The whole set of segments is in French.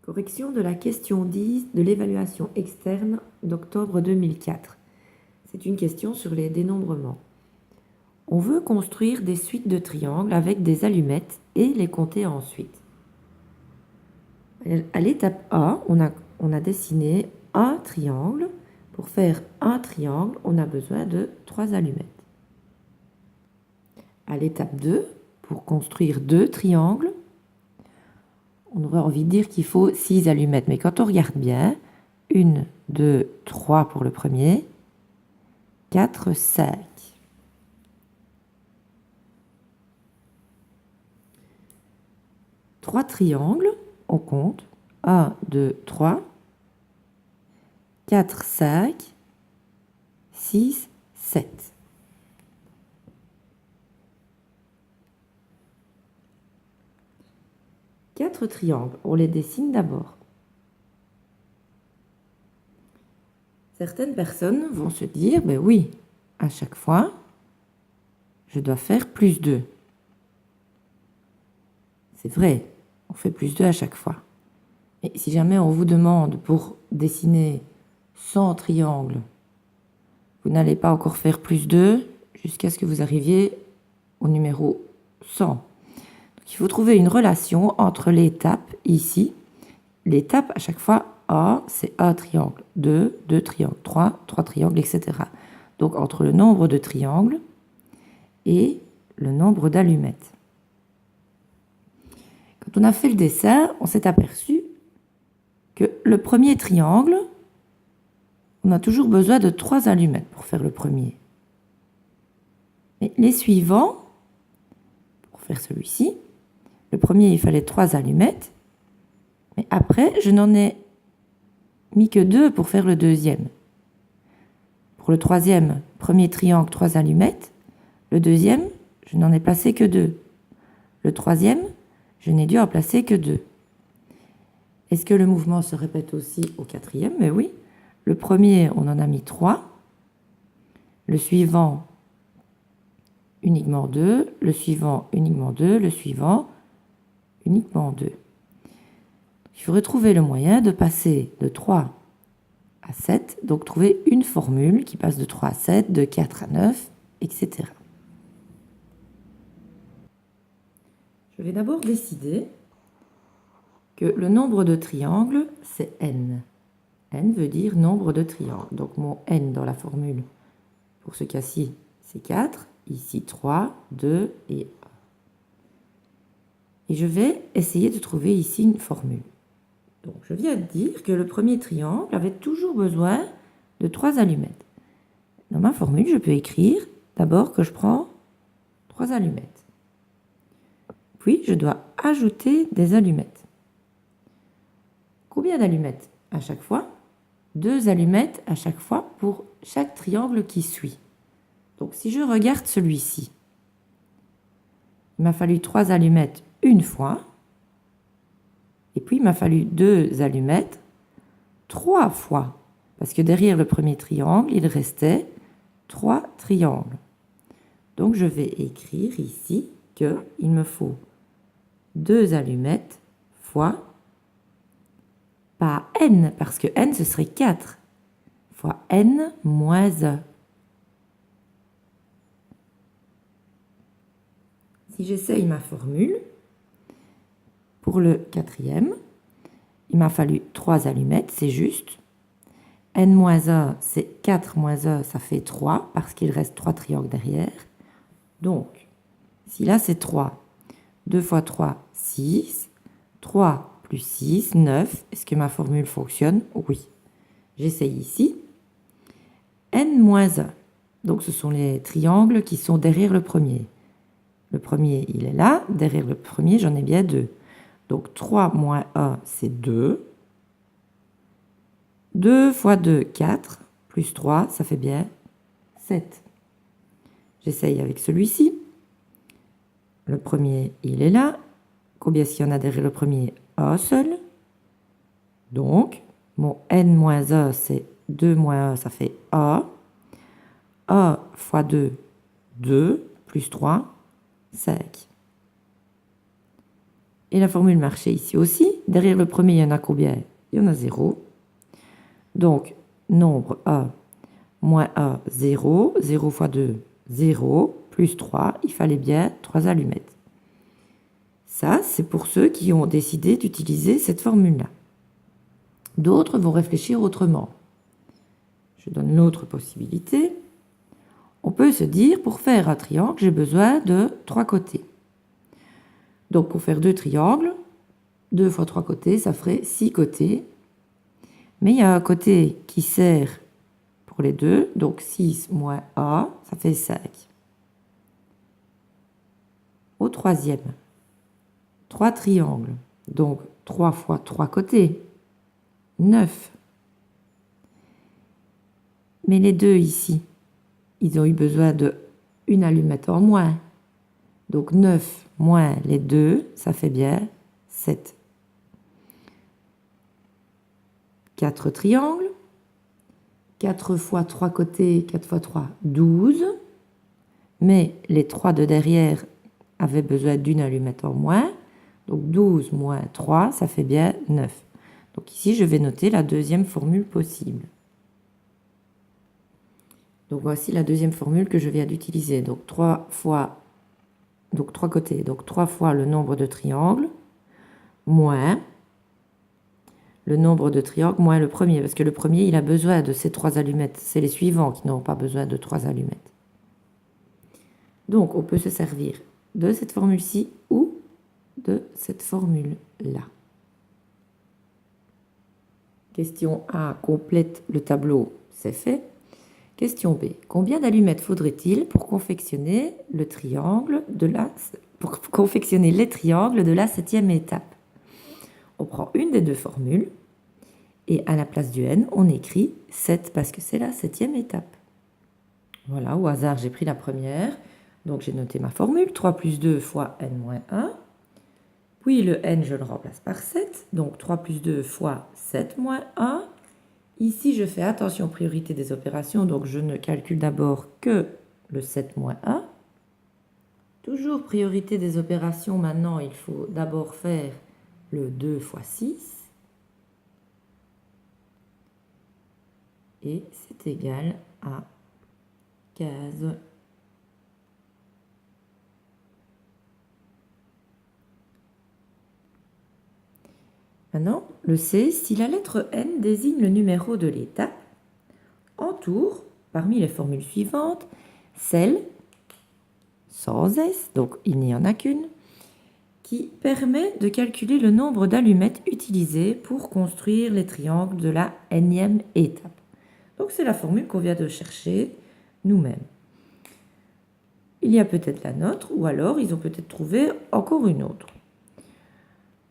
Correction de la question 10 de l'évaluation externe d'octobre 2004. C'est une question sur les dénombrements. On veut construire des suites de triangles avec des allumettes et les compter ensuite. À l'étape A, on a dessiné un triangle. Pour faire un triangle, on a besoin de 3 allumettes. À l'étape 2, pour construire 2 triangles, on aurait envie de dire qu'il faut 6 allumettes. Mais quand on regarde bien, 1, 2, 3 pour le premier, 4, 5. Trois triangles, on compte. 1, 2, 3, 4, 5, 6, 7. Quatre triangles, on les dessine d'abord. Certaines personnes vont se dire, ben oui, à chaque fois, je dois faire plus 2. C'est vrai, on fait plus 2 à chaque fois. Et si jamais on vous demande pour dessiner 100 triangles, vous n'allez pas encore faire plus 2 jusqu'à ce que vous arriviez au numéro 100. Donc, il faut trouver une relation entre l'étape ici. L'étape, à chaque fois, A, c'est un triangle, 2, 2 triangles, 3, 3 triangles, etc. Donc, entre le nombre de triangles et le nombre d'allumettes. Quand on a fait le dessin, on s'est aperçu que le premier triangle, on a toujours besoin de 3 allumettes pour faire le premier. Mais les suivants, pour faire celui-ci, le premier, il fallait 3 allumettes, mais après, je n'en ai mis que 2 pour faire le deuxième. Pour le troisième, premier triangle, 3 allumettes. Le deuxième, je n'en ai placé que 2. Le troisième, je n'ai dû en placer que 2. Est-ce que le mouvement se répète aussi au quatrième? Mais oui. Le premier, on en a mis 3. Le suivant, uniquement 2. Le suivant, uniquement 2. Le suivant, uniquement 2. Il faudrait trouver le moyen de passer de 3 à 7, donc trouver une formule qui passe de 3 à 7, de 4 à 9, etc. Je vais d'abord décider que le nombre de triangles, c'est n. n veut dire nombre de triangles. Donc mon n dans la formule, pour ce cas-ci, c'est 4. Ici, 3, 2 et 1. Et je vais essayer de trouver ici une formule. Donc je viens de dire que le premier triangle avait toujours besoin de 3 allumettes. Dans ma formule, je peux écrire d'abord que je prends 3 allumettes. Puis, je dois ajouter des allumettes. Combien d'allumettes à chaque fois? 2 allumettes à chaque fois pour chaque triangle qui suit. Donc, si je regarde celui-ci, il m'a fallu 3 allumettes une fois. Et puis, il m'a fallu 2 allumettes 3 fois. Parce que derrière le premier triangle, il restait 3 triangles. Donc, je vais écrire ici qu'il me faut 2 allumettes fois, pas n, parce que n, ce serait 4, fois n moins 1. Si j'essaye ma formule, pour le quatrième, il m'a fallu 3 allumettes, c'est juste. n moins 1, c'est 4 moins 1, ça fait 3, parce qu'il reste 3 triangles derrière. Donc, si là c'est 3, 2 fois 3, 6, 3 plus 6, 9. Est-ce que ma formule fonctionne? Oui. J'essaye ici. n moins 1. Donc, ce sont les triangles qui sont derrière le premier. Le premier, il est là. Derrière le premier, j'en ai bien 2. Donc, 3 moins 1, c'est 2. 2 fois 2, 4. Plus 3, ça fait bien 7. J'essaye avec celui-ci. Le premier, il est là. Combien est-ce qu'il y en a derrière le premier? Un seul. Donc, mon n moins 1, c'est 2 moins 1, ça fait 1. 1 fois 2, 2, plus 3, 5. Et la formule marchait ici aussi. Derrière le premier, il y en a combien? Il y en a 0. Donc, nombre A moins A, 0. 0 fois 2, 0. Plus 3, il fallait bien 3 allumettes. Ça, c'est pour ceux qui ont décidé d'utiliser cette formule-là. D'autres vont réfléchir autrement. Je donne l'autre possibilité. On peut se dire, pour faire un triangle, j'ai besoin de 3 côtés. Donc, pour faire 2 triangles, 2 fois 3 côtés, ça ferait 6 côtés. Mais il y a un côté qui sert pour les deux, donc 6 moins A, ça fait 5. Au troisième, 3 triangles, donc 3 fois 3 côtés, 9. Mais les deux ici, ils ont eu besoin de une allumette en moins. Donc 9 moins les deux, ça fait bien 7. 4 triangles, 4 fois 3 côtés, 4 fois 3, 12. Mais les 3 de derrière avaient besoin d'une allumette en moins. Donc 12 moins 3, ça fait bien 9. Donc ici, je vais noter la deuxième formule possible. Donc voici la deuxième formule que je viens d'utiliser. Donc 3 côtés, donc 3 fois le nombre de triangles, moins le nombre de triangles, moins le premier, parce que le premier, il a besoin de ces 3 allumettes. C'est les suivants qui n'ont pas besoin de 3 allumettes. Donc on peut se servir de cette formule-ci ou de cette formule-là. Question A, complète le tableau, c'est fait. Question B, combien d'allumettes faudrait-il pour confectionner les triangles de la 7e étape? On prend une des deux formules et à la place du n, on écrit 7 parce que c'est la 7e étape. Voilà, au hasard, j'ai pris la première. Donc j'ai noté ma formule, 3 plus 2 fois n moins 1. Puis le n, je le remplace par 7. Donc 3 plus 2 fois 7 moins 1. Ici, je fais attention, priorité des opérations, donc je ne calcule d'abord que le 7 moins 1. Toujours priorité des opérations, maintenant, il faut d'abord faire le 2 fois 6. Et c'est égal à 15. Maintenant, le C, si la lettre N désigne le numéro de l'étape, entoure, parmi les formules suivantes, celle, sans S, donc il n'y en a qu'une, qui permet de calculer le nombre d'allumettes utilisées pour construire les triangles de la nème étape. Donc c'est la formule qu'on vient de chercher nous-mêmes. Il y a peut-être la nôtre, ou alors ils ont peut-être trouvé encore une autre.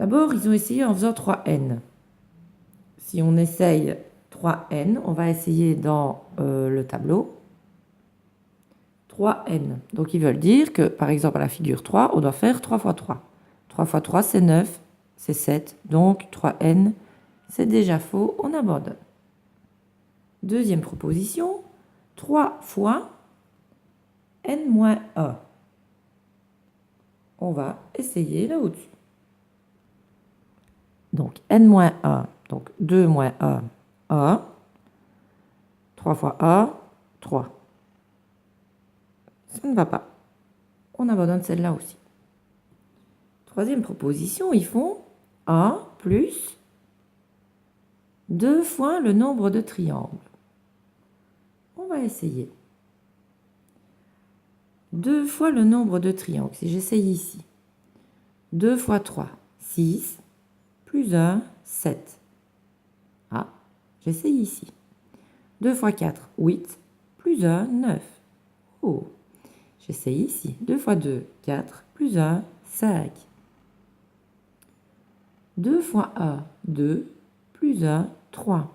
D'abord, ils ont essayé en faisant 3n. Si on essaye 3n, on va essayer dans le tableau 3n. Donc, ils veulent dire que, par exemple, à la figure 3, on doit faire 3 fois 3. 3 fois 3, c'est 9, c'est 7. Donc, 3n, c'est déjà faux, on abandonne. Deuxième proposition, 3 fois n-1. On va essayer là au-dessus. Donc, n-1, donc 2 moins 1, 1. 3 fois 1, 3. Ça ne va pas. On abandonne celle-là aussi. Troisième proposition, ils font 1 plus 2 fois le nombre de triangles. On va essayer. 2 fois le nombre de triangles. Si j'essaye ici. 2 fois 3, 6. Plus 1, 7. Ah, j'essaye ici. 2 fois 4, 8. Plus 1, 9. Oh, j'essaye ici. 2 fois 2, 4. Plus 1, 5. 2 fois 1, 2. Plus 1, 3.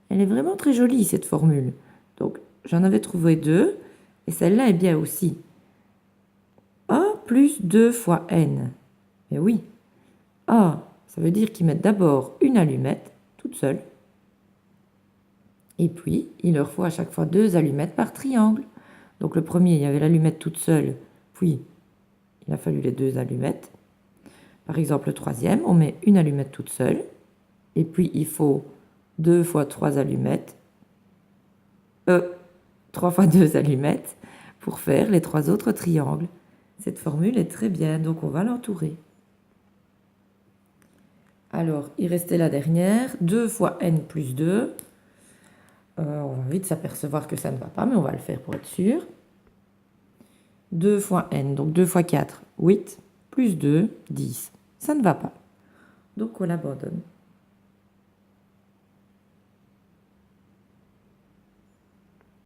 Elle est vraiment très jolie, cette formule. Donc, j'en avais trouvé 2. Et celle-là est bien aussi. 1 plus 2 fois n. Mais oui. A, ça veut dire qu'ils mettent d'abord une allumette, toute seule. Et puis, il leur faut à chaque fois 2 allumettes par triangle. Donc le premier, il y avait l'allumette toute seule, puis il a fallu les 2 allumettes. Par exemple, le troisième, on met une allumette toute seule, et puis il faut 2 fois 3 allumettes, 3 fois 2 allumettes, pour faire les 3 autres triangles. Cette formule est très bien, donc on va l'entourer. Alors, il restait la dernière, 2 fois n plus 2. On va vite s'apercevoir que ça ne va pas, mais on va le faire pour être sûr. 2 fois n, donc 2 fois 4, 8, plus 2, 10. Ça ne va pas. Donc on l'abandonne.